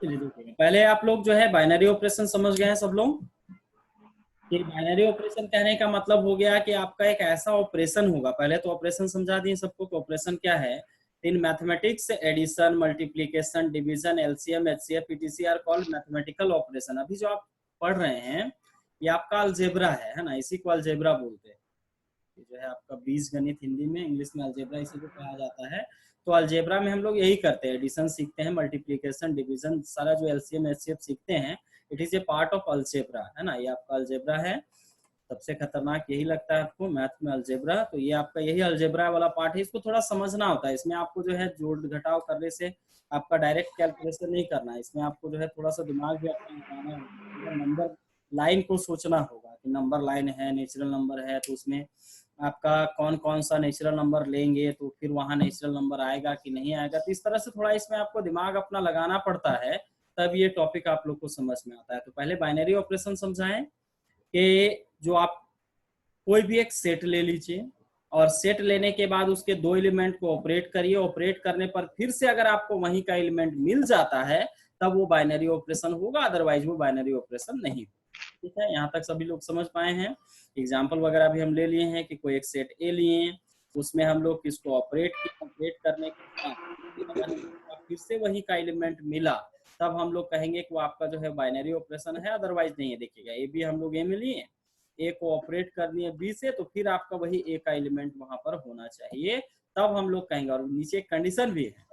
चलिए देखिए, पहले आप लोग जो है बाइनरी ऑपरेशन समझ गए हैं सब लोग कि बाइनरी ऑपरेशन कहने का मतलब हो गया कि आपका एक ऐसा ऑपरेशन होगा। पहले तो ऑपरेशन समझा दिए सबको कि ऑपरेशन क्या है। In mathematics addition, multiplication, division, LCM, HCF, PTC are called mathematical operation. अभी जो आप पढ़ रहे हैं ये आपका अलजेब्रा है ना, इसी को अलजेब्रा बोलते हैं। ये जो है आपका बीज गणित हिंदी में, इंग्लिश में अलजेब्रा इसी को कहा जाता है। तो अलजेब्रा में हम लोग यही करते हैं, एडिशन सीखते हैं, मल्टीप्लिकेशन, डिवीजन, सारा जो एलसीएम एचसीएफ सीखते हैं, it is A part of algebra, है ना। ये आपका अलजेब्रा है, सबसे खतरनाक यही लगता है आपको मैथ में अलजेब्रा। तो ये आपका यही अलजेब्रा वाला पार्ट है, इसको थोड़ा समझना होता है। इसमें आपको जो है जोड़ घटाव करने से आपका डायरेक्ट कैलकुलेशन नहीं करना है, इसमें आपको जो है थोड़ा सा दिमाग भी अपना लगाना होगा, नंबर लाइन को सोचना होगा कि नंबर लाइन है, नेचुरल नंबर है, तो उसमें आपका कौन कौन सा नेचुरल नंबर लेंगे तो फिर वहां नेचुरल नंबर आएगा कि नहीं आएगा। तो इस तरह से थोड़ा इसमें आपको दिमाग अपना लगाना पड़ता है, तब ये टॉपिक आप लोग को समझ में आता है। तो पहले बाइनरी ऑपरेशन समझाएं कि जो आप कोई भी एक सेट ले लीजिए और सेट लेने के बाद उसके दो एलिमेंट को ऑपरेट करिए, ऑपरेट करने पर फिर से अगर आपको वहीं का एलिमेंट मिल जाता है तब वो बाइनरी ऑपरेशन होगा, अदरवाइज वो बाइनरी ऑपरेशन नहीं। ठीक है, यहाँ तक सभी लोग समझ पाए हैं। एग्जाम्पल वगैरह भी हम ले लिए हैं कि कोई एक सेट ए लिए, उसमें हम लोग किसको ऑपरेट किया, ऑपरेट करने के बाद अगर फिर से वही का एलिमेंट मिला तब हम लोग कहेंगे कि वो आपका जो है बाइनरी ऑपरेशन है, अदरवाइज नहीं है। देखिएगा ए बी हम लोग ए में लिए, ए को ऑपरेट कर दिए बी से, तो फिर आपका वही ए का एलिमेंट वहां पर होना चाहिए, तब हम लोग कहेंगे। और नीचे कंडीशन भी है,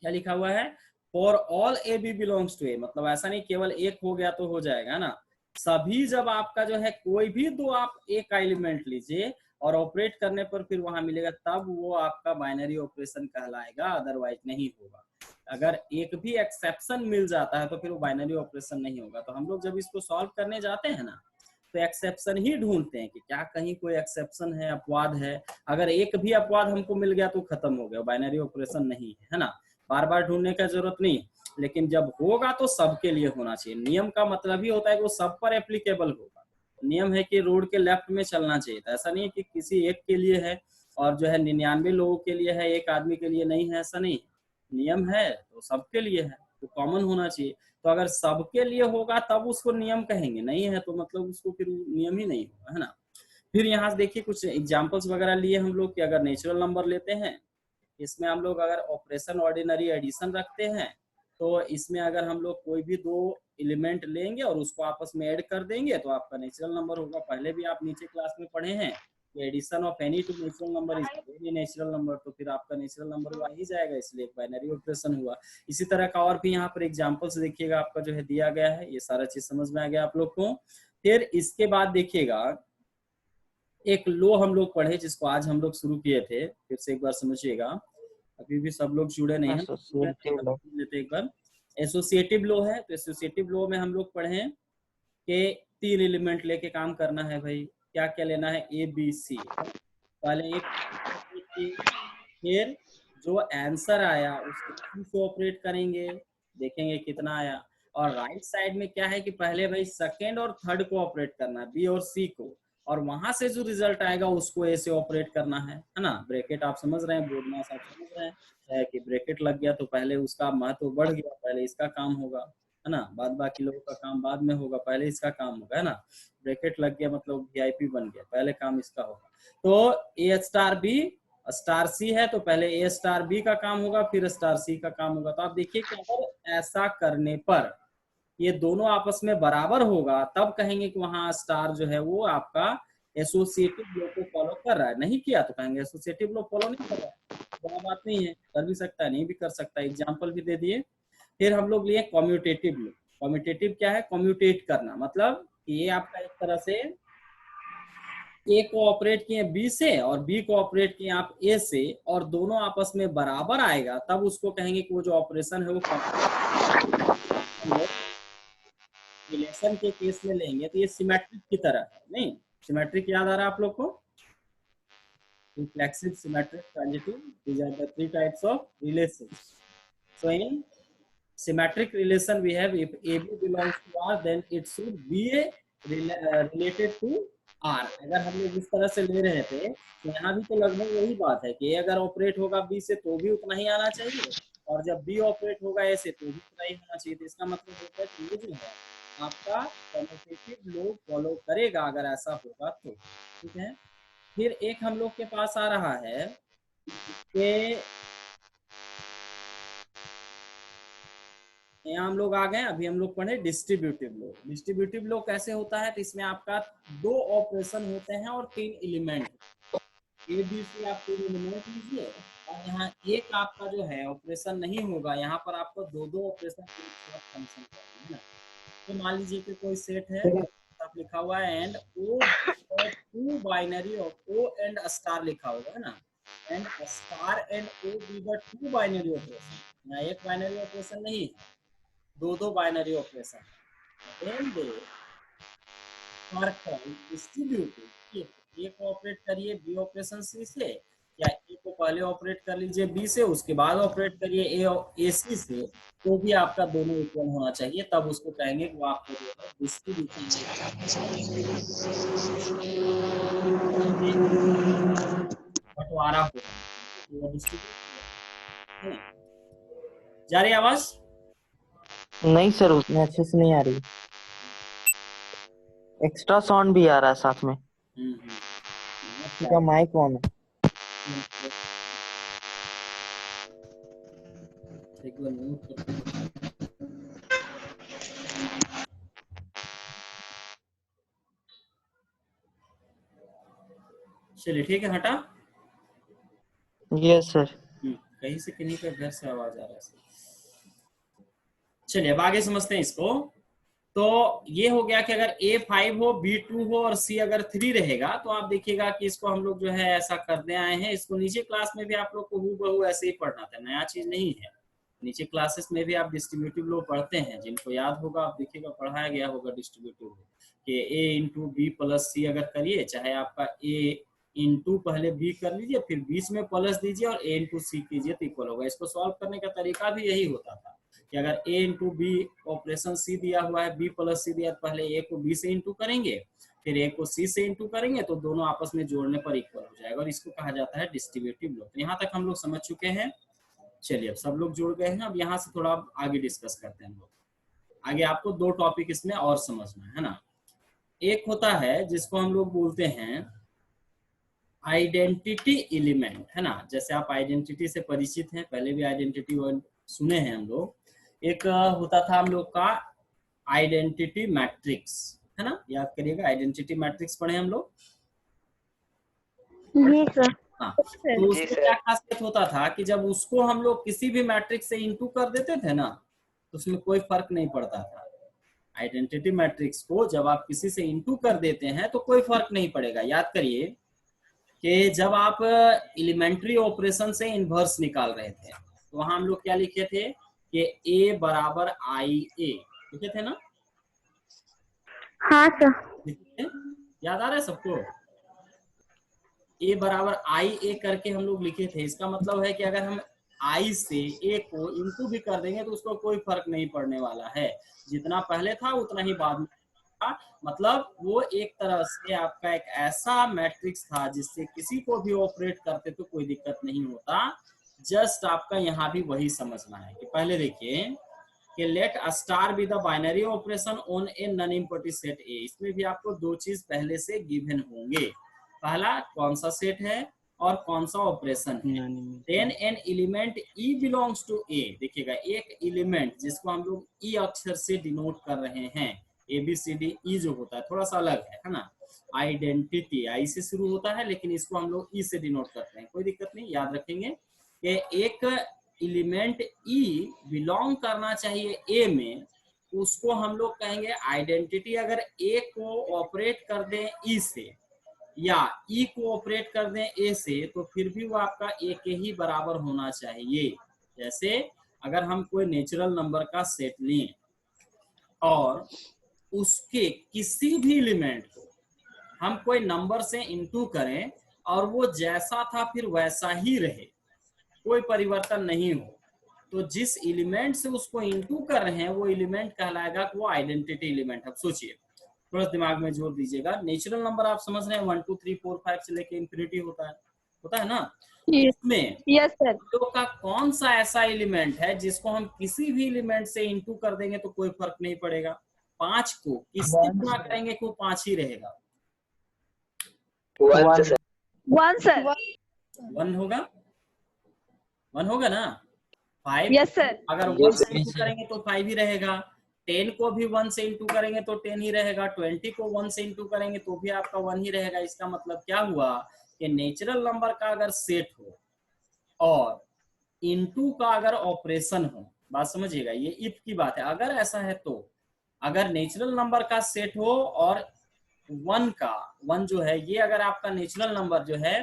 क्या लिखा हुआ है, for all A B belongs to A, मतलब ऐसा नहीं केवल एक हो गया तो हो जाएगा ना, सभी जब आपका जो है कोई भी दो आप ए का एलिमेंट लीजिए और ऑपरेट करने पर फिर वहां मिलेगा तब वो आपका बाइनरी ऑपरेशन कहलाएगा, अदरवाइज नहीं होगा। अगर एक भी एक्सेप्शन मिल जाता है तो फिर वो बाइनरी ऑपरेशन नहीं होगा। तो हम लोग जब इसको सॉल्व करने जाते हैं ना तो एक्सेप्शन ही ढूंढते हैं कि क्या कहीं कोई एक्सेप्शन है, अपवाद है। अगर एक भी अपवाद हमको मिल गया तो खत्म हो गया, बाइनरी ऑपरेशन नहीं है ना। बार बार ढूंढने का जरूरत नहीं, लेकिन जब होगा तो सबके लिए होना चाहिए। नियम का मतलब ही होता है कि वो सब पर एप्लीकेबल होगा। नियम है कि रोड के लेफ्ट में चलना चाहिए, तो ऐसा नहीं है कि किसी एक के लिए है और जो है 99 लोगों के लिए है, एक आदमी के लिए नहीं है, ऐसा नहीं। नियम है तो सबके लिए है, तो कॉमन होना चाहिए। तो अगर सबके लिए होगा तब उसको नियम कहेंगे, नहीं है तो मतलब उसको फिर नियम ही नहीं होगा, है ना। फिर यहाँ से देखिए कुछ एग्जाम्पल्स वगैरह लिए हम लोग कि अगर नेचुरल नंबर लेते हैं, इसमें हम लोग अगर ऑपरेशन ऑर्डिनरी एडिशन रखते हैं तो इसमें अगर हम लोग कोई भी दो एलिमेंट लेंगे और उसको आपस में ऐड कर देंगे तो आपका नेचुरल नंबर होगा। पहले भी आप नीचे क्लास में पढ़े हैं कि addition of any two natural number is very natural number, तो फिर आपका नेचुरल नंबर हुआ ही जाएगा, इसलिए एक बाइनरी ऑपरेशन हुआ। इसी तरह का और भी यहाँ पर एग्जाम्पल्स देखिएगा आपका जो है दिया गया है, ये सारा चीज समझ में आ गया आप लोग को। फिर इसके बाद देखिएगा एक लो हम लोग पढ़े जिसको आज हम लोग शुरू किए थे, फिर से एक बार समझिएगा, अभी भी सब लोग जुड़े नहीं हैं, एक बार। एसोसिएटिव लो है, तो एसोसिएटिव लो में हम लोग पढ़े कि 3 एलिमेंट लेके काम करना है भाई। क्या क्या लेना है, ए बी सी, पहले एक, फिर जो आंसर आया उसको सी से ऑपरेट करेंगे, देखेंगे कितना आया। और राइट साइड में क्या है कि पहले भाई सेकेंड और थर्ड को ऑपरेट करना है, बी और सी को, और वहां से जो रिजल्ट आएगा उसको ए से ऑपरेट करना है ना। ब्रैकेट आप समझ रहे हैं, बोर्ड में आप समझ रहे हैं कि ब्रैकेट लग गया तो पहले उसका महत्व बढ़ गया, पहले इसका काम होगा, है ना। बाद बाकी लोगों का काम बाद में होगा, पहले इसका काम होगा, है ना। ब्रैकेट लग गया मतलब वीआईपी बन गया, पहले काम इसका होगा। तो ए स्टार बी स्टार सी है तो पहले ए स्टार बी का काम होगा, फिर स्टार सी का काम होगा। तो आप देखिए कि अगर ऐसा करने पर ये दोनों आपस में बराबर होगा तब कहेंगे कि वहां स्टार जो है वो आपका एसोसिएटिव लो को फॉलो कर रहा है। नहीं किया तो कहेंगे एसोसिएटिव लो फॉलो नहीं कर रहा है, बड़ा बात नहीं है, कर भी सकता है नहीं भी कर सकता है। एग्जाम्पल भी दे दिए। फिर हम लोग लिए कम्यूटेटिव लो। कम्यूटेटिव क्या है, कम्यूटेट करना, मतलब ये आपका एक तरह से ए को ऑपरेट किए बी से और बी को ऑपरेट किए आप ए से, और दोनों आपस में बराबर आएगा तब उसको कहेंगे कि वो जो ऑपरेशन है वो रिलेशन के केस में लेंगे। तो ये सिमेट्रिक की तरह है, नहीं सिमेट्रिक याद आ रहा है आप लोग को, reflexive, symmetric, transitive, these are the 3 types of relations. So in symmetric relation we have, if AB belongs to R then it should be a related to R। अगर हम लोग इस तरह से ले रहे थे तो यहाँ भी तो लगभग वही बात है कि अगर ऑपरेट होगा बी से तो भी उतना ही आना चाहिए, और जब बी ऑपरेट होगा ए से तो भी उतना ही होना चाहिए। तो इसका मतलब होता है कि ये जो है आपका कम्यूटेटिव लोग फॉलो करेगा अगर ऐसा होगा तो, ठीक है। फिर एक हम लोग के पास आ रहा है कि यहाँ हम लोग आ गए, अभी हम लोग पढ़े डिस्ट्रीब्यूटिव लो। डिस्ट्रीब्यूटिव लो कैसे होता है, तो इसमें आपका 2 ऑपरेशन होते हैं और 3 एलिमेंट, ए बी सी आप 3 एलिमेंट लीजिए, और यहाँ एक आपका जो है ऑपरेशन नहीं होगा, यहाँ पर आपको 2 ऑपरेशन एक साथ फंक्शन करना है ना। तो मान लीजिए कि कोई सेट है, आप लिखा हुआ है and O 2 binary of O and star लिखा होगा है ना, and star and O be the 2 binary operation. यहाँ एक बाइनरी ऑपरेशन नहीं है, 2 binary operation, then they are called distributive. A को ऑपरेट करिए बी ऑपरेशन सी से, या ए को पहले ऑपरेट कर लीजिए बी से, उसके बाद ऑपरेट करिए ए सी से, तो भी आपका दोनों इक्वल होना चाहिए, तब उसको कहेंगे कि वो आपको जो है डिस्ट्रीब्यूटिव बंटवारा हो रहा है। जा रही आवाज? नहीं सर, उतने अच्छे से नहीं आ रही, एक्स्ट्रा साउंड भी आ रहा है साथ में। माइक ऑन है। एक बार म्यूट करते हैं। चलिए ठीक है, हटा। Yes sir. कहीं से किन्हीं का घर से आवाज आ रहा है। चलिए अब आगे समझते हैं इसको। तो ये हो गया कि अगर A5 हो, B2 हो और C अगर 3 रहेगा, तो आप देखिएगा कि इसको हम लोग जो है ऐसा करने आए हैं। इसको नीचे क्लास में भी आप लोग को हूबहू ऐसे ही पढ़ना था, नया चीज नहीं है। नीचे क्लासेस में भी आप डिस्ट्रीब्यूटिव लो पढ़ते हैं, जिनको याद होगा आप देखिएगा पढ़ाया गया होगा डिस्ट्रीब्यूटिव लो कि A इंटू बी प्लस सी अगर करिए, चाहे आपका A इंटू पहले B कर लीजिए, फिर बीच में प्लस दीजिए और A इंटू सी कीजिए तो इक्वल होगा। इसको सॉल्व करने का तरीका भी यही होता था कि अगर A into B operation C दिया हुआ है, B प्लस सी दिया, पहले A को B से इंटू करेंगे, फिर A को C से इंटू करेंगे, तो दोनों आपस में जोड़ने पर इक्वल हो जाएगा, और इसको कहा जाता है डिस्ट्रीब्यूटिव लॉ। तो यहाँ तक हम लोग समझ चुके हैं। चलिए अब सब लोग जुड़ गए हैं, अब यहाँ से थोड़ा आगे डिस्कस करते हैं हम लोग। आगे आपको 2 टॉपिक इसमें और समझना है ना। एक होता है जिसको हम लोग बोलते हैं आइडेंटिटी एलिमेंट, है ना। जैसे आप आइडेंटिटी से परिचित हैं, पहले भी आइडेंटिटी वर्ड सुने हैं हम लोग। एक होता था हम लोग का आइडेंटिटी मैट्रिक्स, है ना, याद करिएगा, आइडेंटिटी मैट्रिक्स पढ़े हम लोग। जी सर। हाँ, तो उसमें क्या खासियत होता था कि जब उसको हम लोग किसी भी मैट्रिक्स से इंटू कर देते थे ना, तो उसमें कोई फर्क नहीं पड़ता था। आइडेंटिटी मैट्रिक्स को जब आप किसी से इंटू कर देते हैं तो कोई फर्क नहीं पड़ेगा। याद करिए कि जब आप एलिमेंट्री ऑपरेशन से इनवर्स निकाल रहे थे, तो वहां हम लोग क्या लिखे थे कि A बराबर आई ए, लिखे थे ना। हाँ सर। याद आ रहा है सबको? A बराबर आई ए करके हम लोग लिखे थे। इसका मतलब है कि अगर हम आई से A को इंटू भी कर देंगे तो उसको कोई फर्क नहीं पड़ने वाला है, जितना पहले था उतना ही बाद में। मतलब वो एक तरह से आपका एक ऐसा मैट्रिक्स था जिससे किसी को भी ऑपरेट करते तो कोई दिक्कत नहीं होता। जस्ट आपका यहाँ भी वही समझना है कि पहले देखिए कि let a star be the binary operation on a non empty set A. इसमें भी आपको 2 चीज पहले से गिवन होंगे, पहला कौन सा सेट है और कौन सा ऑपरेशन है। Then an element E belongs to A. देखिएगा एक एलिमेंट जिसको हम लोग ई अक्षर से डिनोट कर रहे हैं, ABCD ई जो होता है थोड़ा सा अलग है ना। आइडेंटिटी आई से शुरू होता है, लेकिन इसको हम लोग ई से डिनोट करते हैं, कोई दिक्कत नहीं, याद रखेंगे कि एक एलिमेंट ई बिलोंग करना चाहिए ए में, उसको हम लोग कहेंगे आइडेंटिटी। अगर ए को ऑपरेट कर दें ई से या ई को ऑपरेट कर दें ए से, तो फिर भी वो आपका ए के ही बराबर होना चाहिए। जैसे अगर हम कोई नेचुरल नंबर का सेट लें और उसके किसी भी एलिमेंट को हम कोई नंबर से इंटू करें और वो जैसा था फिर वैसा ही रहे, कोई परिवर्तन नहीं हो, तो जिस एलिमेंट से उसको इंटू कर रहे हैं वो एलिमेंट कहलाएगा कि वो आइडेंटिटी एलिमेंट। अब सोचिए, थोड़ा दिमाग में जोर दीजिएगा। नेचुरल नंबर आप समझ रहे हैं 1 2 3 4 5 से लेके इंफिनिटी होता है, होता है ना। Yes. इसमें Yes, sir. तो का कौन सा ऐसा एलिमेंट है जिसको हम किसी भी एलिमेंट से इंटू कर देंगे तो कोई फर्क नहीं पड़ेगा। 5 को किससे गुणा करेंगे कि वो 5 ही रहेगा। 1 से 1, sir. 1 होगा, 1 होगा ना। 5 Yes, sir. अगर 1 से इंटू करेंगे तो 5 ही रहेगा। 10 को भी 1 से इंटू करेंगे तो 10 ही रहेगा। 20 को 1 से इंटू करेंगे तो भी आपका 1 ही रहेगा। इसका मतलब क्या हुआ कि नेचुरल नंबर का अगर सेट हो और इनटू का अगर ऑपरेशन हो, बात समझिएगा, ये इफ की बात है। अगर ऐसा है तो अगर नेचुरल नंबर का सेट हो और 1 जो है ये अगर आपका नेचुरल नंबर जो है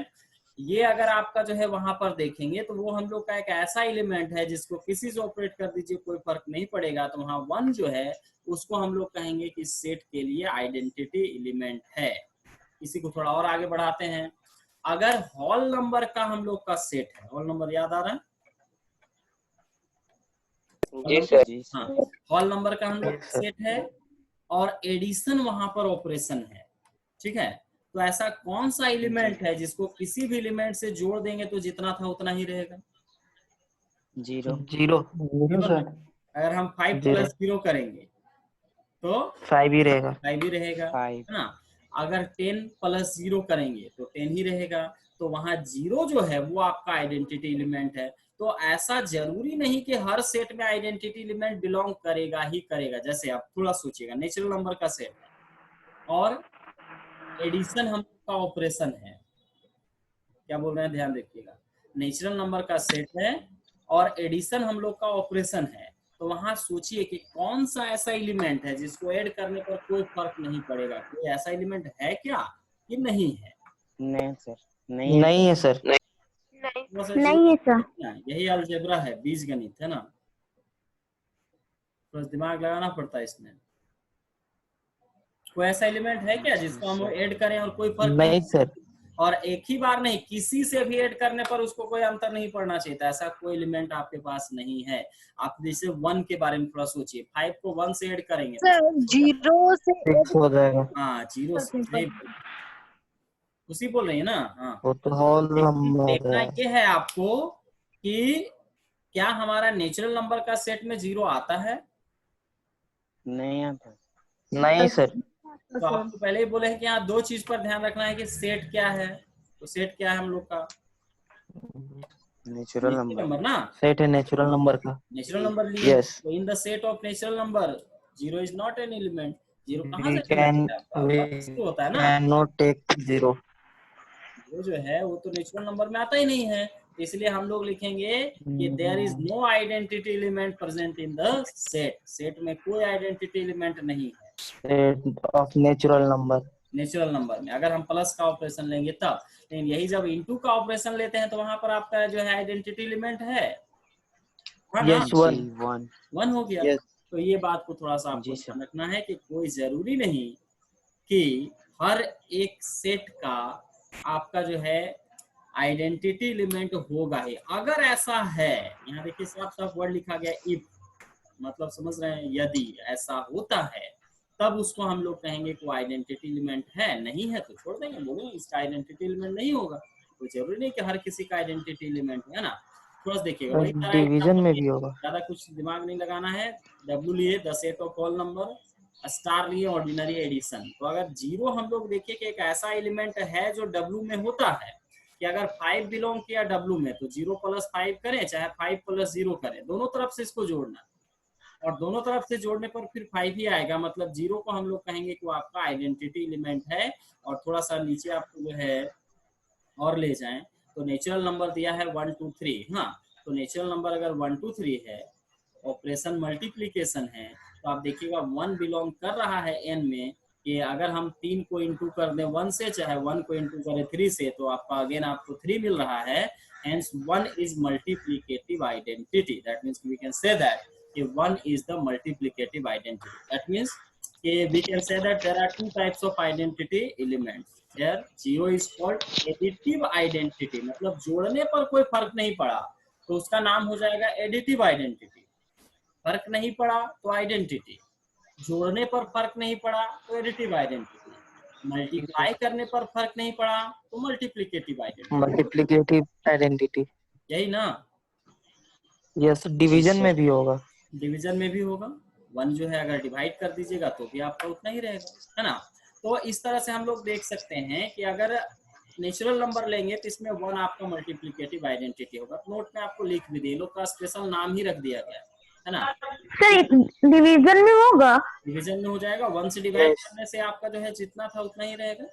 ये अगर आपका जो है वहां पर देखेंगे तो वो हम लोग का एक ऐसा एलिमेंट है जिसको किसी से ऑपरेट कर दीजिए कोई फर्क नहीं पड़ेगा। तो वहां 1 जो है उसको हम लोग कहेंगे कि सेट के लिए आइडेंटिटी एलिमेंट है। इसी को थोड़ा और आगे बढ़ाते हैं। अगर होल नंबर का हम लोग का सेट है, होल नंबर याद आ रहा है? जी सर। हाँ, होल नंबर का हम लोग का सेट है और एडिशन वहां पर ऑपरेशन है, ठीक है। तो ऐसा कौन सा एलिमेंट है जिसको किसी भी एलिमेंट से जोड़ देंगे तो जितना था उतना ही रहेगा? 0 अगर हम 5 प्लस 0 करेंगे तो 5 ही रहेगा। 5 ही रहेगा, है ना। अगर 10 प्लस 0 करेंगे तो 10 ही रहेगा। तो वहां 0 जो है वो आपका आइडेंटिटी एलिमेंट है। तो ऐसा जरूरी नहीं कि हर सेट में आइडेंटिटी एलिमेंट बिलोंग करेगा ही करेगा। जैसे आप थोड़ा सोचिएगा, नेचुरल नंबर का सेट है और एडिशन हम का ऑपरेशन है। क्या बोल रहे हैं, ध्यान रखिएगा। नेचुरल नंबर का सेट है और एडिशन हम लोग का ऑपरेशन है। तो वहां सोचिए कि कौन सा ऐसा एलिमेंट है जिसको ऐड करने पर कोई फर्क नहीं पड़ेगा। कोई ऐसा एलिमेंट है क्या कि नहीं है? नहीं सर, नहीं है सर। नहीं है सर। यही अलजेब्रा है, बीजगणित है ना। तो दिमाग लगाना पड़ता है इसमें। कोई ऐसा एलिमेंट है क्या जिसको हम ऐड करें और कोई फर्क नहीं सर। और एक ही बार नहीं, किसी से भी ऐड करने पर उसको कोई अंतर नहीं पड़ना चाहिए। ऐसा कोई एलिमेंट आपके पास नहीं है। आप जैसे 1 के बारे में थोड़ा सोचिए। 5 को 1 से ऐड करेंगे सर 0 से 6 हो जाएगा। हाँ 0 से उसी बोल रही है ना। हाँ, वो तो होल नंबर देखना है। ये है आपको कि क्या हमारा नेचुरल नंबर का सेट में 0 आता है? नहीं आता। नहीं सर। तो आपको पहले ही बोले हैं कि यहाँ 2 चीज पर ध्यान रखना है कि सेट क्या है। तो सेट क्या है हम लोग का? नेचुरल नंबर ना। सेट है नेचुरल नंबर का। नेचुरल नंबर लिए यस। तो in the set of natural number 0 is not an element. 0 कहाँ वी से कैन होता है ना। Can not take 0। वो जो है वो तो नेचुरल नंबर में आता ही नहीं है। इसलिए हम लोग लिखेंगे कि there is no identity element present in the set. Set में कोई आइडेंटिटी एलिमेंट नहीं है set of natural number. Natural number में। अगर हम प्लस का ऑपरेशन लेंगे तब, लेकिन यही जब इनटू का ऑपरेशन लेते हैं तो वहां पर आपका जो है आइडेंटिटी एलिमेंट है। यस 1 हो गया। yes. तो ये बात को थोड़ा सा आपको ध्यान रखना है कि कोई जरूरी नहीं कि हर एक सेट का आपका जो है आइडेंटिटी एलिमेंट होगा ही। अगर ऐसा है, यहाँ देखिए साफ साफ वर्ड लिखा गया इफ, मतलब समझ रहे हैं, यदि ऐसा होता है तब उसको हम लोग कहेंगे कि आइडेंटिटी एलिमेंट है। नहीं है तो छोड़ देंगे, बोलेंगे इसका आइडेंटिटी एलिमेंट नहीं होगा। तो जरूरी नहीं कि हर किसी का आइडेंटिटी एलिमेंट है ना। थोड़ा देखिएगा, वही डिवीजन में भी होगा। ज्यादा कुछ दिमाग नहीं लगाना है। W लिए the set of whole number, star लिए ऑर्डिनरी एडिशन। तो अगर 0 हम लोग देखिए कि एक ऐसा एलिमेंट है जो W में होता है कि अगर 5 बिलोंग किया W में तो 0 प्लस 5 करें चाहे 5 प्लस 0 करें, दोनों तरफ से इसको जोड़ना और दोनों तरफ से जोड़ने पर फिर 5 ही आएगा। मतलब 0 को हम लोग कहेंगे कि वो आपका आइडेंटिटी एलिमेंट है। और थोड़ा सा नीचे आपको जो है और ले जाएं तो नेचुरल नंबर दिया है 1 2 3। हाँ, तो नेचुरल नंबर अगर 1 2 3 है, ऑपरेशन मल्टीप्लीकेशन है, तो आप देखिएगा 1 बिलोंग कर रहा है n में कि अगर हम 3 को इंटू कर दें 1 से चाहे 1 को इंटू करें 3 से तो आपका अगेन आपको 3 मिल रहा है। Hence 1 is multiplicative identity. That means we can say that 1 is the multiplicative identity. That means we can say that there are 2 types of identity elements. Here 0 is called additive identity, मतलब जोड़ने पर कोई फर्क नहीं पड़ा तो उसका नाम हो जाएगा एडिटिव आइडेंटिटी। फर्क नहीं पड़ा तो आइडेंटिटी, जोड़ने पर फर्क नहीं पड़ा तो एडिटिव आइडेंटिटी। मल्टीप्लाई करने पर फर्क नहीं पड़ा तो मल्टीप्लिकेटिव आइडेंटिटी, मल्टीप्लिकेटिव आइडेंटिटी। यही ना। यस, डिवीजन में भी होगा। डिवीजन में भी होगा, 1 जो है अगर डिवाइड कर दीजिएगा तो भी आपका उतना ही रहेगा, है ना। तो इस तरह से हम लोग देख सकते हैं कि अगर नेचुरल नंबर लेंगे तो इसमें 1 आपका मल्टीप्लिकेटिव आइडेंटिटी होगा। नोट में आपको लिख भी दिए, लोग का स्पेशल नाम ही रख दिया गया है ना। सर डिवीजन में होगा। डिवीजन में हो जाएगा, 1 से डिवाइड करने से आपका जो है जितना था उतना ही रहेगा।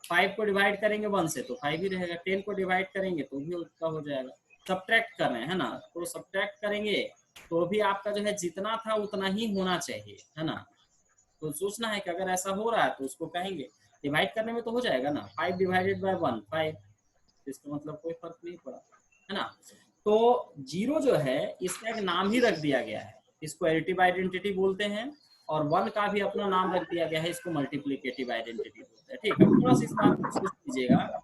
5 को डिवाइड करेंगे 1 से तो 5 ही रहेगा, 10 को डिवाइड करेंगे तो भी उतना हो जाएगा। सब्ट्रैक्ट कर रहे हैं, है ना, तो सब्ट्रैक्ट करेंगे तो भी आपका जो है जितना था उतना ही होना चाहिए, है ना। तो सोचना है कि अगर ऐसा हो रहा है तो उसको कहेंगे, डिवाइड करने में तो हो जाएगा ना, 5 डिवाइडेड बाय 1 5, इसका मतलब कोई फर्क नहीं पड़ा, है ना। तो 0 जो है इसका एक नाम ही रख दिया गया है, इसको एडिटिव आइडेंटिटी बोलते हैं, और 1 का भी अपना नाम रख दिया गया है, इसको मल्टीप्लिकेटिव आइडेंटिटी बोलते हैं। ठीक है, थोड़ा सा इस बात को सोच लीजिएगा,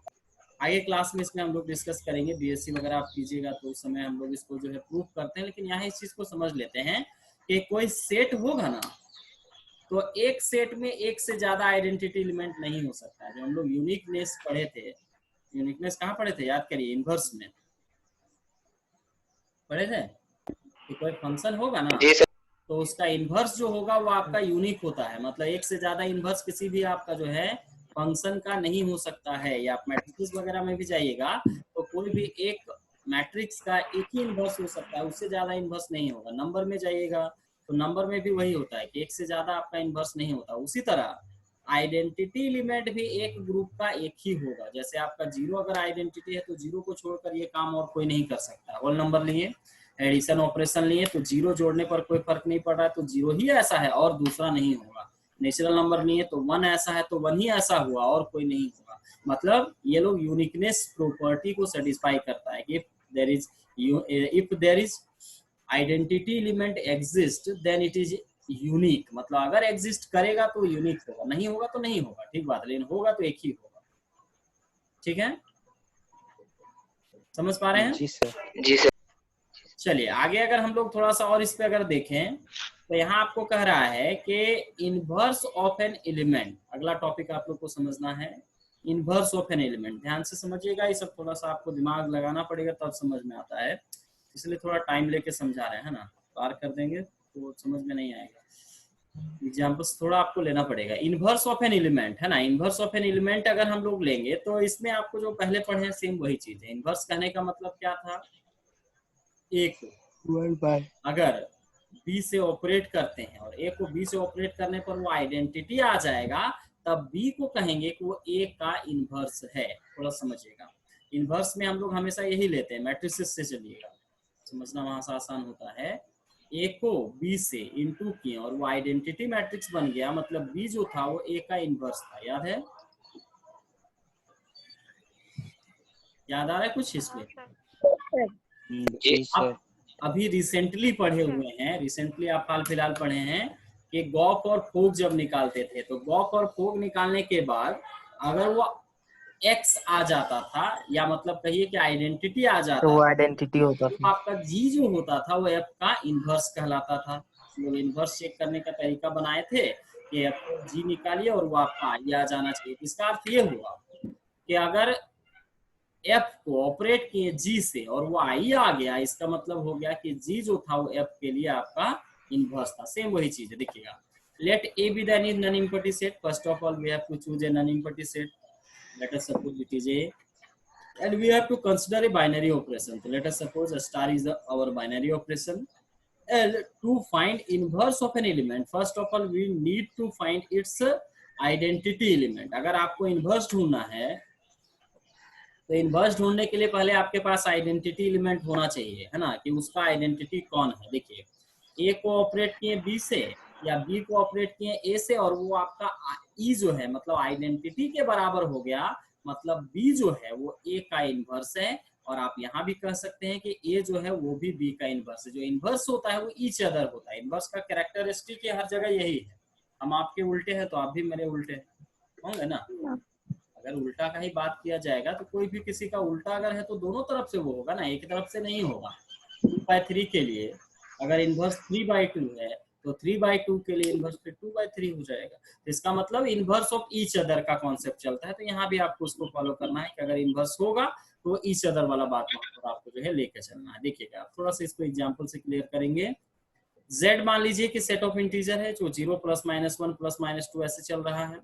आगे क्लास में इसमें हम लोग डिस्कस करेंगे। बीएससी वगैरह आप कीजिएगा तो उस समय हम लोग इसको जो है प्रूव करते हैं, लेकिन यहाँ इस चीज को समझ लेते हैं कि कोई सेट होगा ना तो एक सेट में एक से ज्यादा आइडेंटिटी एलिमेंट नहीं हो सकता है। जो हम लोग यूनिकनेस पढ़े थे, यूनिकनेस कहाँ पढ़े थे याद करिए, इनवर्स में पढ़े थे कि कोई फंक्शन होगा ना तो उसका इनवर्स जो होगा वो आपका यूनिक होता है, मतलब एक से ज्यादा इनवर्स किसी भी आपका जो है फंक्शन का नहीं हो सकता है। या आप मैट्रिक्स वगैरह में भी जाइएगा तो कोई भी एक मैट्रिक्स का एक ही इनवर्स हो सकता है, उससे ज्यादा इनवर्स नहीं होगा। नंबर में जाइएगा तो नंबर में भी वही होता है कि एक से ज्यादा आपका इनवर्स नहीं होता। उसी तरह आइडेंटिटी एलिमेंट भी एक ग्रुप का एक ही होगा। जैसे आपका 0 अगर आइडेंटिटी है तो 0 को छोड़कर ये काम और कोई नहीं कर सकता। होल नंबर लिए, एडिशन ऑपरेशन लिए तो 0 जोड़ने पर कोई फर्क नहीं पड़ रहा है तो 0 ही ऐसा है और दूसरा नहीं होगा। नेचुरल नंबर लिए तो 1 ऐसा है तो 1 ही ऐसा हुआ और कोई नहीं होगा। मतलब ये लोग यूनिकनेस प्रॉपर्टी को सेटिस्फाई करता है कि if there is identity element exist then it is unique, मतलब अगर एग्जिस्ट करेगा तो यूनिक होगा, नहीं होगा तो नहीं होगा। ठीक बात है, लेकिन होगा तो एक ही होगा। ठीक है, समझ पा रहे हैं? जी सर। जी सर। चलिए आगे अगर हम लोग थोड़ा सा और इस पे अगर देखें तो यहाँ आपको कह रहा है कि इनवर्स ऑफ एन एलिमेंट, अगला टॉपिक आप लोग को समझना है इनवर्स ऑफ एन एलिमेंट। ध्यान से समझिएगा, ये सब थोड़ा सा आपको दिमाग लगाना पड़ेगा तब समझ में आता है, इसलिए थोड़ा टाइम लेके समझा रहे हैं, है ना। पार कर देंगे तो समझ में नहीं आएगा, एग्जाम्पल्स थोड़ा आपको लेना पड़ेगा। इनवर्स ऑफ एन एलिमेंट, है ना, इनवर्स ऑफ एन एलिमेंट अगर हम लोग लेंगे तो इसमें आपको जो पहले पढ़े हैं सेम वही चीज है। इनवर्स कहने का मतलब क्या था, एक अगर बी से ऑपरेट करते हैं और ए को बी से ऑपरेट करने पर वो आइडेंटिटी आ जाएगा तब बी को कहेंगे कि वो ए का इनवर्स है। थोड़ा समझिएगा, इनवर्स में हम लोग हमेशा यही लेते हैं, मैट्रिसेस से चलिएगा, समझना वहां से आसान होता है। ए को बी से इनटू किए और वो आइडेंटिटी मैट्रिक्स बन गया, मतलब बी जो था वो ए का इनवर्स था। याद है, याद आ रहा है कुछ इसमें? जी सर। अभी रिसेंटली पढ़े हुए हैं, रिसेंटली आप हाल फिलहाल पढ़े हैं कि गॉक और फोग जब निकालते थे तो गॉक और फोग निकालने के बाद अगर वो एक्स आ जाता था, या मतलब कहिए कि आइडेंटिटी आ जाता तो वो था, आइडेंटिटी होता तो था। आपका जी जो होता था वो एफ का इनवर्स कहलाता था। लोग इनवर्स चेक करने का तरीका बनाए थे कि एफ जी निकालिए और वो आपका आई आ जाना चाहिए। इसका अर्थ ये हुआ कि अगर एफ को ऑपरेट किए जी से और वो आई आ गया, इसका मतलब हो गया कि जी जो था वो एफ के लिए आपका इनवर्स था। सेम वही चीज है, देखिएगा। Let A be the non empty set, first of all we have to choose a non empty set, let us suppose it is A, and we have to consider a binary operation. So let us suppose a star is our binary operation. And to find inverse of an element, first of all we need to find its identity element. अगर आपको inverse ढूंढना है तो inverse ढूंढने के लिए पहले आपके पास आइडेंटिटी एलिमेंट होना चाहिए, है ना, कि उसका आइडेंटिटी कौन है। देखिए, ए को ऑपरेट किए बी से या बी को ऑपरेट किए ए से और वो आपका ई जो है मतलब आइडेंटिटी के बराबर हो गया, मतलब बी जो है वो ए का इनवर्स है। और आप यहाँ भी कह सकते हैं कि ए जो है वो भी बी का इनवर्स है। जो इनवर्स होता है वो ईच अदर होता है। इनवर्स का कैरेक्टरिस्टिक हर जगह यही है, हम आपके उल्टे हैं तो आप भी मेरे उल्टे होंगे ना। अगर उल्टा का ही बात किया जाएगा तो कोई भी किसी का उल्टा अगर है तो दोनों तरफ से वो होगा ना, एक तरफ से नहीं होगा। 2/3 के लिए अगर इनवर्स 3/2 है तो 3/2 के लिए इनवर्स फिर 2/3 हो जाएगा। तो इसका मतलब इनवर्स ऑफ ईच अदर का कॉन्सेप्ट चलता है। तो यहाँ भी आपको उसको फॉलो करना है कि अगर इनवर्स होगा तो ईच अदर वाला बात वहां पर आपको जो है लेके चलना है। देखिएगा आप थोड़ा सा इसको एग्जाम्पल से क्लियर करेंगे। z मान लीजिए कि सेट ऑफ इंटीजर है जो 0 +-1 +-2 ऐसे चल रहा है।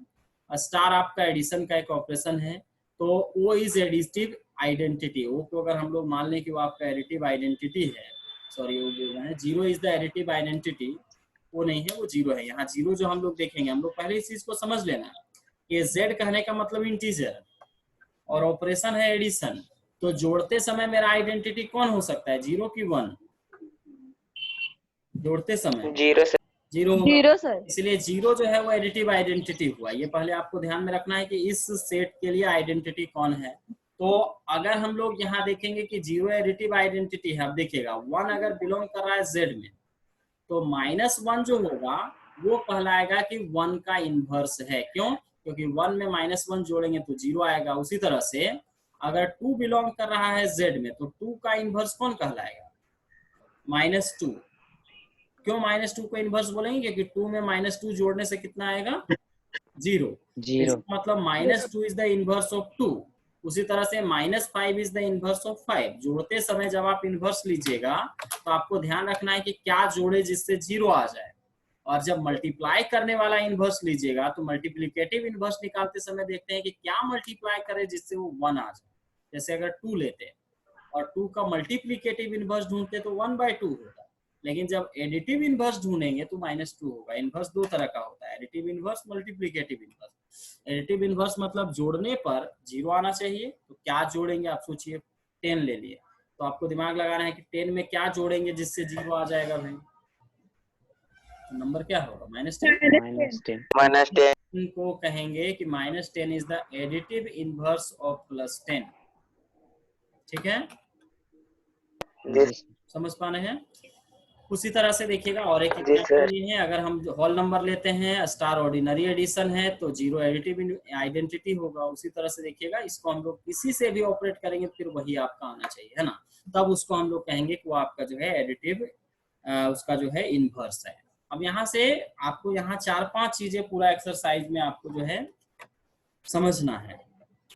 स्टार आपका एडिशन का एक ऑपरेशन है, तो वो इज एडिटिव आइडेंटिटी। वो को अगर हम लोग मान लें कि वो आपका एडिटिव आइडेंटिटी है, सॉरी वो बोल रहे हैं 0 इज द एडिटिव आइडेंटिटी, वो नहीं है, वो 0 है। यहाँ 0 जो हम लोग देखेंगे, हम लोग पहले इस चीज को समझ लेना कि z कहने का मतलब इंटीजर और ऑपरेशन है एडिशन। तो जोड़ते समय मेरा आइडेंटिटी कौन हो सकता है, 0 की 1? जोड़ते समय 0 होगा, सर। इसलिए 0 जो है वो एडिटिव आइडेंटिटी हुआ। ये पहले आपको ध्यान में रखना है कि इस सेट के लिए आइडेंटिटी कौन है। तो अगर हम लोग यहाँ देखेंगे कि 0 एडिटिव आइडेंटिटी है, अब देखिएगा 1 अगर बिलोंग कर रहा है z में, तो -1 जो होगा वो कहलाएगा कि 1 का इनवर्स है। क्यों? क्योंकि 1 में -1 जोड़ेंगे तो 0 आएगा। उसी तरह से अगर 2 बिलोंग कर रहा है z में, तो 2 का इनवर्स कौन कहलाएगा, -2। क्यों -2 को इनवर्स बोलेंगे? क्योंकि 2 में -2 जोड़ने से कितना आएगा, 0। इसका मतलब -2 इज द इनवर्स ऑफ 2। उसी तरह से -5 इज द इनवर्स ऑफ 5। जोड़ते समय जब आप इनवर्स लीजिएगा तो आपको ध्यान रखना है कि क्या जोड़े जिससे 0 आ जाए। और जब मल्टीप्लाई करने वाला इनवर्स लीजिएगा तो मल्टीप्लिकेटिव इनवर्स निकालते समय देखते हैं कि क्या मल्टीप्लाई करे जिससे वो 1 आ जाए। जैसे अगर 2 लेते हैं और 2 का मल्टीप्लिकेटिव इनवर्स ढूंढते तो 1/2 होता, लेकिन जब एडिटिव इनवर्स ढूंढेंगे तो -2 होगा। इनवर्स दो तरह का होता है, additive inverse, multiplicative inverse. Additive inverse मतलब जोड़ने पर 0 आना चाहिए। तो क्या जोड़ेंगे आप सोचिए, 10 ले लिए, तो आपको दिमाग लगाना है कि 10 में क्या जोड़ेंगे जिससे 0 आ जाएगा भाई। तो नंबर क्या होगा, -10। को कहेंगे कि -10 is the additive inverse of +10। ठीक है, समझ पाने हैं। उसी तरह से देखिएगा और एक एग्जांपल ये है, अगर हम होल नंबर लेते हैं, स्टार ऑर्डिनरी एडिशन है, तो 0 एडिटिव आइडेंटिटी होगा। उसी तरह से देखिएगा इसको हम लोग किसी से भी ऑपरेट करेंगे फिर वही आपका आना चाहिए, है ना। तब उसको हम लोग कहेंगे कि वो आपका जो है एडिटिव, उसका जो है इनवर्स है। अब यहाँ से आपको यहाँ 4-5 चीजें पूरा एक्सरसाइज में आपको जो है समझना है।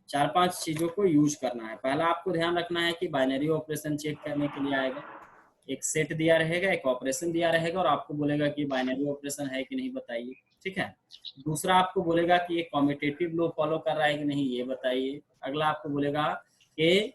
4-5 चीजों को यूज करना है। पहला आपको ध्यान रखना है कि बाइनरी ऑपरेशन चेक करने के लिए आएगा, एक सेट दिया रहेगा, एक ऑपरेशन दिया रहेगा और आपको बोलेगा कि बाइनरी ऑपरेशन है कि नहीं बताइए। ठीक है, दूसरा आपको बोलेगा कि ये कम्यूटेटिव लो फॉलो कर रहा है कि नहीं ये बताइए। अगला आपको बोलेगा कि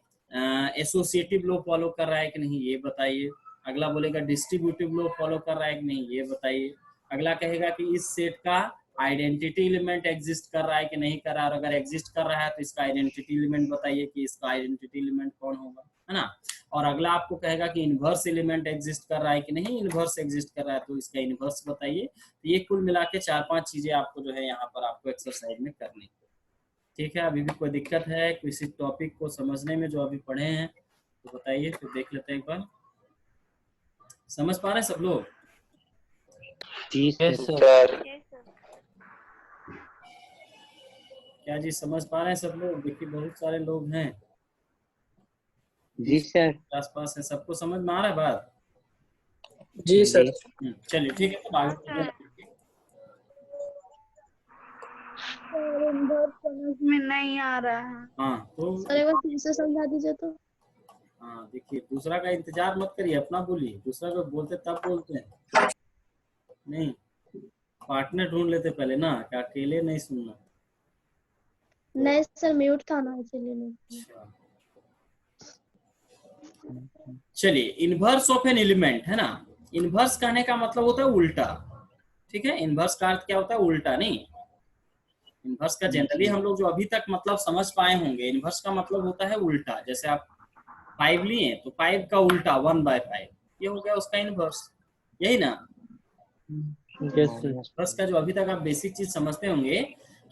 एसोसिएटिव लो फॉलो कर रहा है कि नहीं ये बताइए। अगला बोलेगा डिस्ट्रीब्यूटिव लो फॉलो कर रहा है कि नहीं ये बताइए। अगला कहेगा कि इस सेट का आइडेंटिटी एलिमेंट एग्जिस्ट कर रहा है कि नहीं कर रहा है, और अगर एग्जिस्ट कर रहा है तो इसका आइडेंटिटी एलिमेंट बताइए कि इसका आइडेंटिटी एलिमेंट कौन होगा, है ना। और अगला आपको कहेगा कि इनवर्स एलिमेंट एग्जिस्ट कर रहा है कि नहीं, इनवर्स एग्जिस्ट कर रहा है तो इसका इनवर्स बताइए। तो ये कुल मिला के 4-5 चीजें आपको जो है यहाँ पर आपको एक्सरसाइज में करनी। ठीक है, अभी भी कोई दिक्कत है किसी टॉपिक को समझने में जो अभी पढ़े हैं तो बताइए, फिर देख लेते हैं एक बार। समझ पा रहे हैं सब लोग? जी सर। क्या जी समझ पा रहे हैं सब लोग? देखिए बहुत सारे लोग हैं जी सर। आसपास है, सबको समझ में आ रहा है बात? जी सर। चलिए ठीक है, तो आगे समझ में नहीं आ रहा है। हाँ तो सर एक बार फिर से समझा दीजिए तो। हाँ देखिए, दूसरा का इंतजार मत करिए, अपना बोलिए। दूसरा को बोलते तब बोलते हैं, नहीं पार्टनर ढूंढ लेते पहले ना, क्या अकेले नहीं सुनना। नहीं सर, म्यूट था ना इसलिए नहीं। चलिए, इनवर्स ऑफ एन एलिमेंट है ना। इनवर्स कहने का मतलब होता है उल्टा। ठीक है, इनवर्स का अर्थ क्या होता है, उल्टा। नहीं, इनवर्स का जनरली हम लोग जो अभी तक मतलब समझ पाए होंगे, इनवर्स का मतलब होता है उल्टा। जैसे आप 5 लिए तो 5 का उल्टा 1/5, ये हो गया उसका इनवर्स, यही ना। इनवर्स का जो अभी तक आप बेसिक चीज समझते होंगे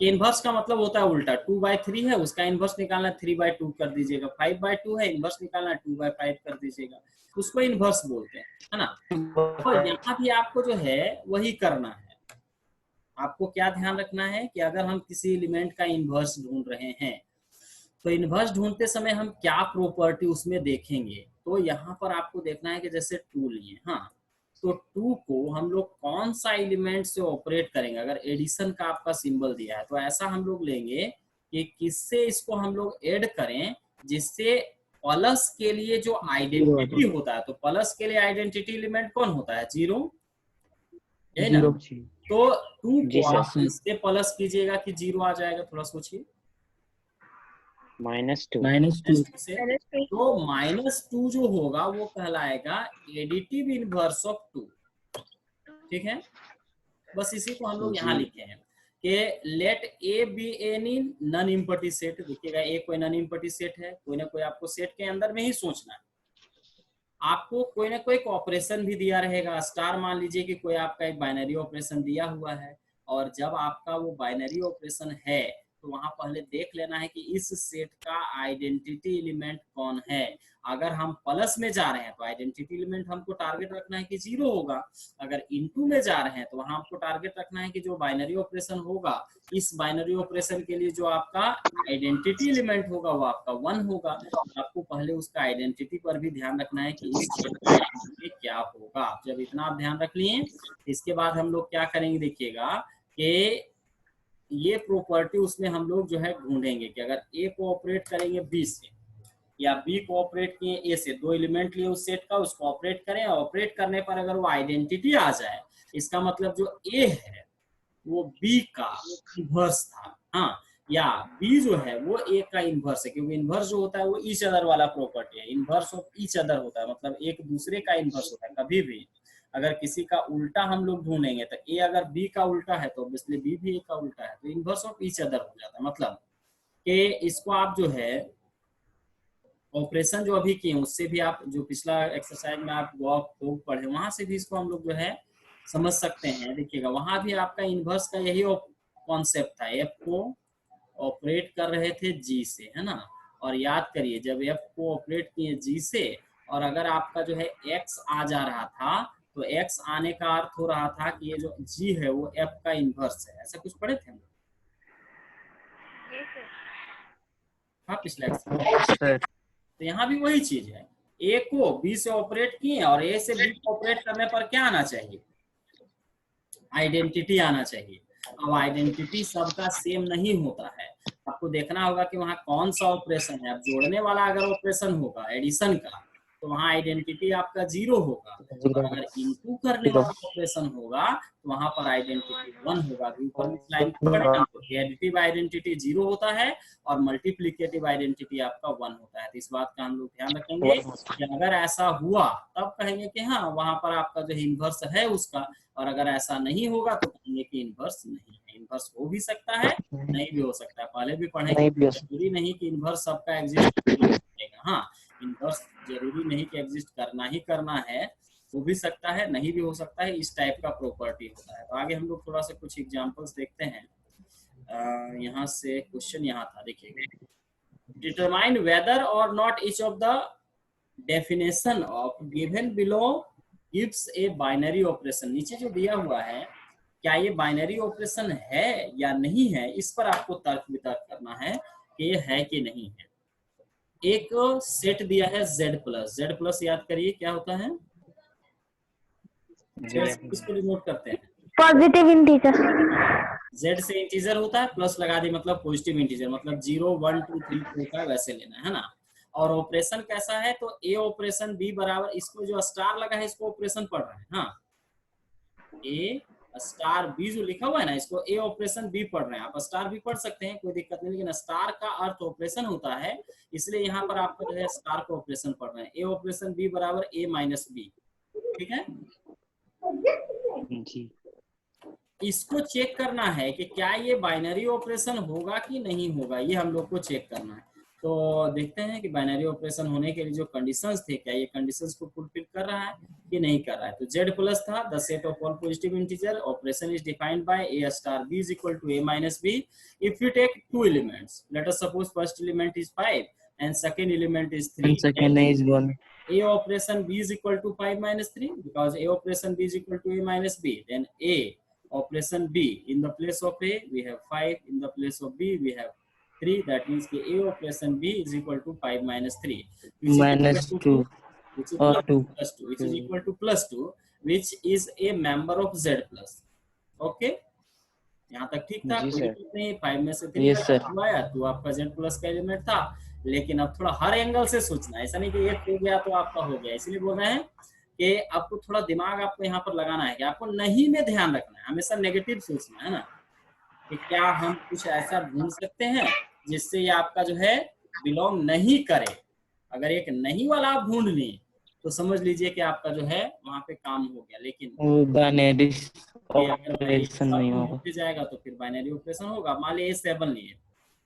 कि इनवर्स का मतलब होता है उल्टा। 2/3 है, उसका इनवर्स निकालना 3/2 कर दीजिएगा। 5/2 है, इनवर्स निकालना 2/5 कर दीजिएगा, उसको इनवर्स बोलते हैं, है ना। तो यहाँ भी आपको जो है वही करना है। आपको क्या ध्यान रखना है कि अगर हम किसी एलिमेंट का इनवर्स ढूंढ रहे हैं तो इनवर्स ढूंढते समय हम क्या प्रॉपर्टी उसमें देखेंगे। तो यहाँ पर आपको देखना है कि जैसे 2 लिए, हाँ तो 2 को हम लोग कौन सा एलिमेंट से ऑपरेट करेंगे? अगर एडिशन का आपका सिंबल दिया है तो ऐसा हम लोग लेंगे कि किससे इसको हम लोग ऐड करें जिससे प्लस के लिए जो आइडेंटिटी होता है, तो प्लस के लिए आइडेंटिटी एलिमेंट कौन होता है? 0, है ना? तो 2 जी को सर। आप इससे प्लस कीजिएगा कि 0 आ जाएगा, थोड़ा सोचिए। -2 से तो -2 जो होगा वो कहलाएगा एडिटिव इनवर्स ऑफ 2। ठीक है, बस इसी को हम लोग यहाँ जी। लिखे हैं कि let A be any non empty set. देखिएगा ए कोई नॉन इम्पटी सेट है, कोई ना कोई आपको सेट के अंदर में ही सोचना है। आपको कोई ना कोई ऑपरेशन भी दिया रहेगा। स्टार मान लीजिए कि कोई आपका एक बाइनरी ऑपरेशन दिया हुआ है, और जब आपका वो बाइनरी ऑपरेशन है तो वहां पहले देख लेना है कि इस सेट का आइडेंटिटी एलिमेंट कौन है। अगर हम प्लस में जा रहे हैं तो आइडेंटिटी एलिमेंट हमको टारगेट रखना है कि 0 होगा। अगर इनटू में जा रहे हैं तो वहां आपको टारगेट रखना है कि जो बाइनरी ऑपरेशन होगा, इस बाइनरी ऑपरेशन के लिए जो आपका आइडेंटिटी एलिमेंट होगा वो आपका 1 होगा। आपको पहले उसका आइडेंटिटी पर भी ध्यान रखना है कि इस सेट का आइडेंटिटी क्या होगा। जब इतना आप ध्यान रख लिए, इसके बाद हम लोग क्या करेंगे, देखिएगा कि ये प्रॉपर्टी उसमें हम लोग जो है ढूंढेंगे कि अगर ए को ऑपरेट करेंगे बी से या बी को ऑपरेट किए ए से, 2 एलिमेंट लिए उस सेट का, उसको ऑपरेट करें। ऑपरेट करने पर अगर वो आइडेंटिटी आ जाए, इसका मतलब जो ए है वो बी का इन्वर्स था। हाँ, या बी जो है वो ए का इन्वर्स है, क्योंकि इन्वर्स जो होता है वो ईच अदर वाला प्रॉपर्टी है। इन्वर्स ऑफ ईच अदर होता है, मतलब एक दूसरे का इन्वर्स होता है। कभी भी अगर किसी का उल्टा हम लोग ढूंढेंगे तो ए अगर बी का उल्टा है तो ऑब्वियसली बी भी ए का उल्टा है, तो इन्वर्स ऑफ ईच अदर हो जाता है। मतलब कि इसको आप जो है ऑपरेशन जो अभी किए उससे भी आप, जो पिछला एक्सरसाइज में आप वो पढ़े वहां से भी इसको हम लोग जो है समझ सकते हैं। देखिएगा वहां भी आपका इन्वर्स का यही कॉन्सेप्ट था। एफ को ऑपरेट कर रहे थे जी से, है ना? और याद करिए जब एफ को ऑपरेट किए जी से और अगर आपका जो है एक्स आ जा रहा था, तो एक्स आने का अर्थ हो रहा था कि ये जो जी है वो एफ का इन्वर्स है। ऐसा कुछ पढ़े थे हम? हाँ, पिछला एक्सरसाइज। तो यहाँ भी वही चीज है, ए को बी से ऑपरेट किए और ए से बी को ऑपरेट करने पर क्या आना चाहिए? आइडेंटिटी आना चाहिए। अब आइडेंटिटी सबका सेम नहीं होता है, आपको देखना होगा कि वहाँ कौन सा ऑपरेशन है। अब जोड़ने वाला अगर ऑपरेशन होगा एडिशन का, तो वहाँ आइडेंटिटी आपका 0 होगा, और अगर इनटू करने वाला ऑपरेशन होगा तो वहाँ पर आइडेंटिटी 1 होगा। ऊपर में लाइन पढ़े हम तो एडिटिव आइडेंटिटी 0 होता है और मल्टीप्लिकेटिव आइडेंटिटी आपका 1 होता है। तो इस बात का हम लोग ध्यान रखेंगे कि अगर ऐसा हुआ तब कहेंगे कि हाँ वहाँ पर आपका जो इन्वर्स है उसका, और अगर ऐसा नहीं होगा तो कहेंगे कि इन्वर्स नहीं है। इन्वर्स हो भी सकता है, नहीं भी हो सकता है। पहले भी पढ़ेंगे, जरूरी नहीं कि इन्वर्स सबका एग्जिस्ट करेगा। हाँ, इन्वर्स जरूरी नहीं कि एग्जिस्ट करना ही करना है, हो भी सकता है, नहीं भी हो सकता है। इस टाइप का प्रॉपर्टी होता है। तो आगे हम लोग थोड़ा सा कुछ एग्जांपल्स देखते हैं। यहाँ से क्वेश्चन यहाँ था, देखिएगा, डिटरमाइन वेदर और not each of the definition of given below gives a binary operation. नीचे जो दिया हुआ है, क्या ये बाइनरी ऑपरेशन है या नहीं है, इस पर आपको तर्क वितर्क करना है कि ये है कि नहीं है। एक सेट दिया है z प्लस याद करिए क्या होता है? इसको डिनोट करते हैं पॉजिटिव इंटीजर। z से इंटीजर होता है, प्लस लगा दी मतलब पॉजिटिव इंटीजर, मतलब 0 1 2 3 4 का वैसे लेना है ना। और ऑपरेशन कैसा है, तो ए ऑपरेशन बी बराबर, इसको जो स्टार लगा है इसको ऑपरेशन पढ़ रहे हैं। हाँ, ए स्टार बी जो लिखा हुआ है ना, इसको ए ऑपरेशन बी पढ़ रहे हैं। आप स्टार भी पढ़ सकते हैं, कोई दिक्कत नहीं, लेकिन स्टार का अर्थ ऑपरेशन होता है, इसलिए यहाँ पर आपको जो है स्टार को ऑपरेशन पढ़ रहे हैं। ए ऑपरेशन बी बराबर ए माइनस बी। ठीक है जी। इसको चेक करना है कि क्या ये बाइनरी ऑपरेशन होगा कि नहीं होगा, ये हम लोग को चेक करना है। तो देखते हैं कि बाइनरी ऑपरेशन होने के लिए जो कंडीशंस थे, क्या ये कंडीशंस को फुलफिल कर रहा है कि नहीं कर रहा है। तो z प्लस था, the set of all positive integer, operation is defined by a star b is equal to a minus b। If you take 2 elements, let us suppose first element is 5 and second element is 3, And second is 1. a operation b is equal to 5 minus 3, because a operation b is equal to a minus b, then a operation b, in the place of a we have 5, in the place of b we have 3, that means a operation b is equal to 5 minus 3, Minus 2. which is और 2 plus 2, which is equal to plus 2, which is a member of Z plus. Okay, यहाँ तक ठीक था, जी कोई sir. दिक्कत नहीं। 5 में से 3 यस सर। आया तो आपका Z प्लस का एलिमेंट था। लेकिन अब थोड़ा हर एंगल से सोचना है, ऐसा नहीं कि एक हो गया तो आपका हो गया। इसलिए बोल रहे हैं कि आपको थोड़ा दिमाग आपको यहाँ पर लगाना है कि आपको नहीं में ध्यान रखना है, हमेशा नेगेटिव सोचना है ना, कि क्या हम कुछ ऐसा ढूंढ सकते हैं जिससे ये आपका जो है बिलोंग नहीं करे। अगर एक नहीं वाला आप ढूंढ लिए तो समझ लीजिए कि आपका जो है वहां पे काम हो गया। लेकिन वो बाइनरी अगर ऑपरेशन नहीं होगा। होते जाएगा तो फिर बाइनरी ऑपरेशन होगा। मान लीजिए 7 लिए,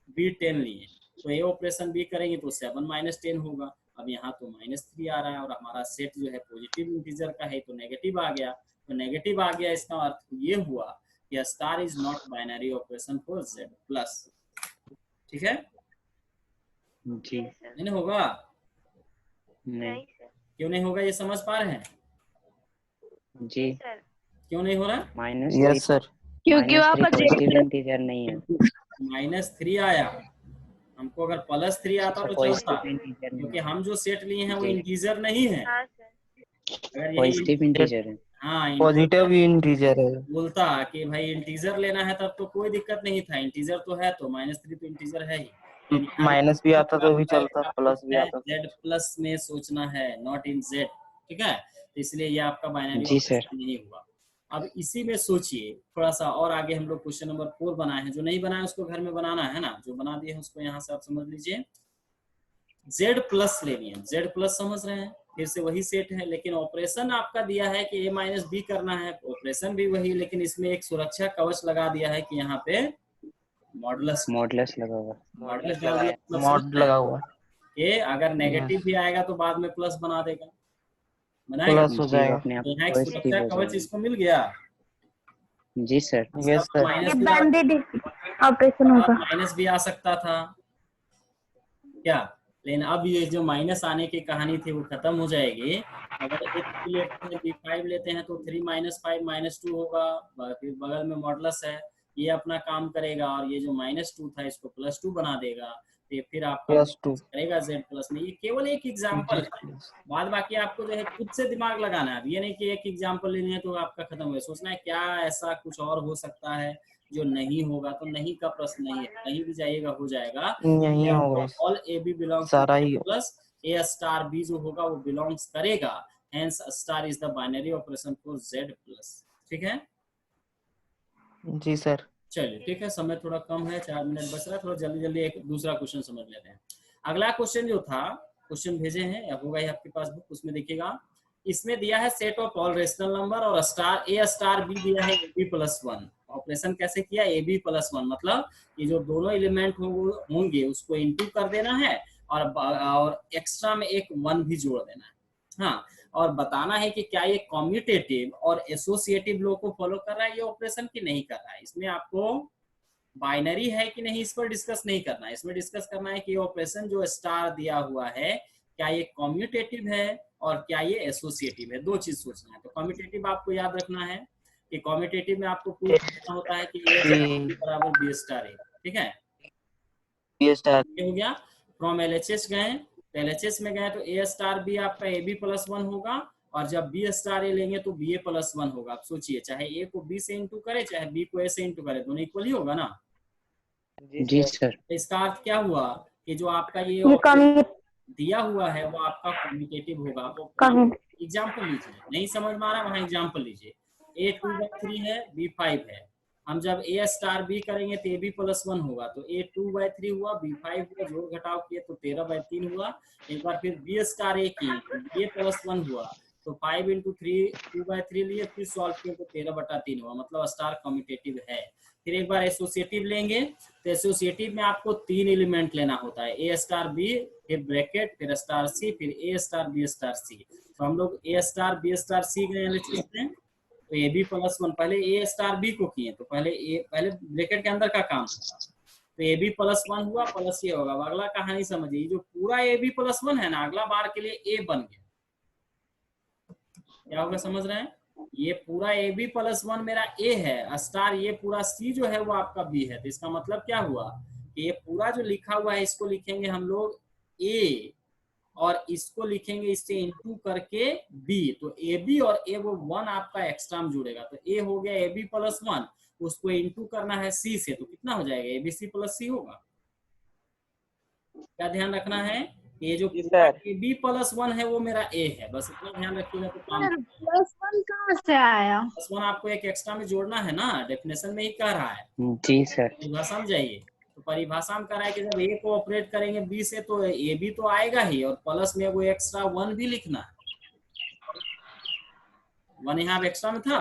बी 10 लिए, तो ए ऑपरेशन बी करेंगे तो 7 माइनस 10 होगा। अब यहाँ तो -3 आ रहा है और हमारा सेट जो है पॉजिटिव इंटीजर का है तो नेगेटिव आ गया। तो नेगेटिव आ गया, इसका अर्थ ये हुआ कि star is not binary operation for Z plus. ठीक है, जी नहीं होगा? नहीं क्यों नहीं होगा, ये समझ पा रहे हैं? जी क्यों नहीं हो रहा? Minus yes sir. क्योंकि वहाँ पर पॉजिटिव इंटीजर नहीं है। -3 आया, हमको अगर +3 आता तो चलता, पॉजिटिव इंटीजर क्योंकि नहीं, हम जो सेट लिए हैं वो जी। इंटीजर नहीं है। अगर यही पॉजिटिव इंटीजर है। हाँ पॉजिटिव इंटीजर है। बोलता कि भाई इंटीजर लेना है तब तो कोई दिक्कत नहीं था, इंटीजर तो है तो -3 तो इंटीजर है ही। माइनस भी आता तो भी चलता, प्लस भी आता। Z प्लस में सोचना है, नॉट इन Z। ठीक है, तो इसलिए ये आपका बाइनरी जी सर। ऑपरेशन नहीं हुआ। अब इसी में सोचिए थोड़ा सा और आगे, हम लोग क्वेश्चन नंबर 4 बनाए हैं। जो नहीं बनाए उसको घर में बनाना है ना, जो बना दिए हैं उसको यहाँ से आप समझ लीजिए। Z प्लस लेनी है, Z प्लस समझ रहे हैं, फिर से वही सेट है, लेकिन ऑपरेशन आपका दिया है कि A माइनस बी करना है, ऑपरेशन भी वही, लेकिन इसमें एक सुरक्षा कवच लगा दिया है कि यहाँ पे मॉडुलस लगा हुआ। मॉडुलस डाल दिया, मतलब मॉड लगा हुआ कि अगर नेगेटिव भी आएगा तो बाद में प्लस बना देगा, बनाएगा प्लस हो जी, जाएगा। अपने आप यहाँ एक पॉजिटिव सुरक्षा हो कवच जाएगा। इसको मिल गया। जी sir. Yes sir. Minus operation होगा। माइनस भी आ सकता था क्या, लेकिन अब ये जो माइनस आने की कहानी थी वो खत्म हो जाएगी। अगर A3 लेते हैं, B5 लेते हैं तो 3 - 5 -2 होगा, फिर बगल में मॉडुलस है, ये अपना काम करेगा और ये जो -2 था इसको +2 बना देगा, तो फिर आपका +2 करेगा Z प्लस में। ये केवल एक एग्जाम्पल है, बाद बाकी आपको जो है खुद से दिमाग लगाना है। ये नहीं कि एक एग्जाम्पल लेनी है तो आपका खत्म हो, सोचना है क्या ऐसा कुछ और हो सकता है जो नहीं होगा। तो नहीं का प्रश्न नहीं है, कहीं भी जाइएगा हो जाएगा। यही होगा। ऑल ए बी बिलोंग्स सारा ही प्लस ए स्टार बी जो होगा वो बिलोंग्स करेगा, hence star is the binary operation for Z plus. ठीक है, जी सर। चलिए ठीक है, समय थोड़ा कम है, 4 मिनट बच रहा है, थोड़ा जल्दी जल्दी एक दूसरा क्वेश्चन समझ लेते हैं। अगला क्वेश्चन जो था, क्वेश्चन भेजे हैं या होगा ही आपके पास बुक, उसमें देखिएगा। इसमें दिया है set of all rational number और स्टार ए स्टार बी दिया है AB + 1। ऑपरेशन कैसे किया, AB + 1 मतलब ये जो दोनों एलिमेंट होंगे उसको इनटू कर देना है और एक्स्ट्रा में एक 1 भी जोड़ देना है। हाँ, और बताना है कि क्या ये कॉम्यूटेटिव और एसोसिएटिव लॉ को फॉलो कर रहा है ये ऑपरेशन की नहीं कर रहा है। इसमें आपको बाइनरी है कि नहीं इस पर डिस्कस नहीं करना है, इसमें डिस्कस करना है कि ऑपरेशन जो स्टार दिया हुआ है क्या ये कॉम्यूटेटिव है और क्या ये एसोसिएटिव है। दो चीज सोचना है। तो कॉम्यूटेटिव आपको याद रखना है कि कॉम्यूटेटिव में आपको प्रूव करना होता है कि A बराबर B स्टार है। ठीक है, B स्टार हो गया। फ्रॉम LHS गए, LHS में गए तो A स्टार B आपका AB + 1 होगा, और जब B स्टार A लेंगे तो BA + 1 होगा। आप सोचिए, चाहे A को B से इंटू करे चाहे B को A से इंटू करे, दोनों इक्वल ही होगा ना। जी सर। इसका अर्थ क्या हुआ कि जो आपका ये दिया हुआ है वो आपका कम्यूटेटिव होगा। वो एग्जाम्पल लीजिए, नहीं समझ में आ रहा वहां एग्जाम्पल लीजिए। A 2/3 है, B 5 है। हम जब A स्टार B करेंगे तो AB + 1 होगा, तो A 2/3 हुआ, B 5 हुआ, जोड़ घटाव किए तो 13/3 हुआ। एक बार फिर B स्टार A की A + 1 हुआ तो 5 × 3 2/3 लिए, फिर सॉल्व किए तो 13/3 हुआ, मतलब स्टार कम्यूटेटिव है। फिर एक बार एसोसिएटिव लेंगे तो एसोसिएटिव में आपको 3 एलिमेंट लेना होता है, A स्टार B, फिर ब्रैकेट, फिर स्टार C, फिर A star B star C। तो हम लोग A star B star C गए तो AB + 1 पहले A स्टार B को किए तो पहले ब्रैकेट के अंदर का काम होगा, तो AB + 1 हुआ प्लस ये होगा। अगला कहानी समझिए, जो पूरा AB + 1 है ना, अगला बार के लिए A बन गया। क्या होगा समझ रहे हैं, ये पूरा AB + 1 मेरा A है, स्टार ये पूरा C जो है वो आपका B है। तो इसका मतलब क्या हुआ कि ये पूरा जो लिखा हुआ है इसको लिखेंगे हम लोग A और इसको लिखेंगे इससे इनटू करके बी, तो ए बी और ए वो 1 आपका एक्स्ट्रा में जुड़ेगा, तो ए हो गया ए बी प्लस 1, उसको इनटू करना है सी से, तो कितना हो जाएगा ए बी सी प्लस सी होगा। क्या ध्यान रखना है, ये जो ए बी प्लस 1 है वो मेरा ए है, बस इतना ध्यान रखिएगा तो काम। प्लस 1 कहाँ से आया? प्लस 1 आपको एक एक्स्ट्रा में जोड़ना है ना, डेफिनेशन में ही कह रहा है। जी सर। परिभाषा में जाइए, तो परिभाषा में कह रहा है कि जब ए को ऑपरेट करेंगे बी से तो ए बी तो आएगा ही, और प्लस में वो एक्स्ट्रा 1 भी लिखना है। 1 यहाँ एक्स्ट्रा में था,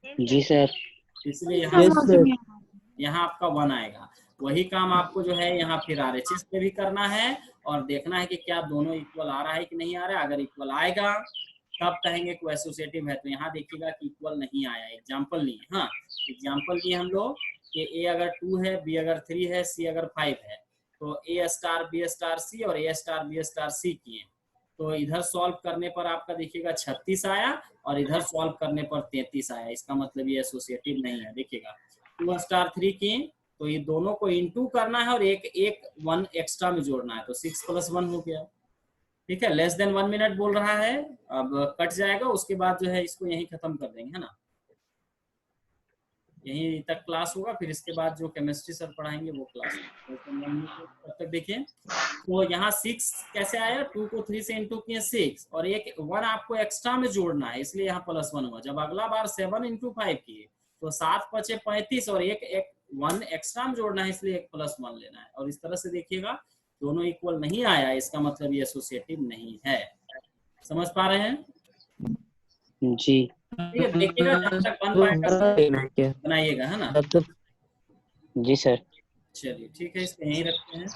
जी सर। इसलिए यहाँ आपका 1 आएगा। वही काम आपको जो है यहाँ फिर RHS पे भी करना है और देखना है कि क्या दोनों इक्वल आ रहा है कि नहीं आ रहा है। अगर इक्वल आएगा तब कहेंगे कोई एसोसिएटिव है, तो यहाँ देखिएगा कि इक्वल नहीं आया, एग्जाम्पल लिए। हाँ, एग्जाम्पल लिए हम लोग कि ए अगर 2 है, बी अगर 3 है, सी अगर 5 है, तो ए स्टार बी स्टार सी और ए स्टार बी स्टार सी किए, तो इधर सॉल्व करने पर आपका देखिएगा 36 आया और इधर सॉल्व करने पर 33 आया। इसका मतलब ये एसोसिएटिव नहीं है। देखिएगा 2 स्टार 3 किए, तो ये दोनों को इनटू करना है और एक 1 एक्स्ट्रा में जोड़ना है, तो 6 प्लस 1 हो गया। ठीक है, लेस देन 1 मिनट बोल रहा है, अब कट जाएगा, उसके बाद जो है इसको यहीं खत्म कर देंगे, है ना। यहीं तक क्लास होगा, फिर इसके बाद जो केमिस्ट्री सर पढ़ाएंगे वो क्लास। तब तक देखिए, तो यहाँ 6 कैसे आया, 2 को 3 से इंटू किए 6 और एक 1 आपको एक्स्ट्रा में जोड़ना है, इसलिए यहाँ प्लस 1 हुआ। जब अगला बार 7 इंटू 5 किए तो 7 पचे 35 और एक 1 एक्स्ट्रा में जोड़ना है, इसलिए एक प्लस 1 लेना है। और इस तरह से देखिएगा दोनों इक्वल नहीं आया, इसका मतलब ये एसोसिएटिव नहीं है। समझ पा रहे हैं? जी। ठीक है, देखिएगा जब तक बन पाएगा बनाइएगा, है ना। जी सर। चलिए ठीक है, इसको यहीं रखते हैं।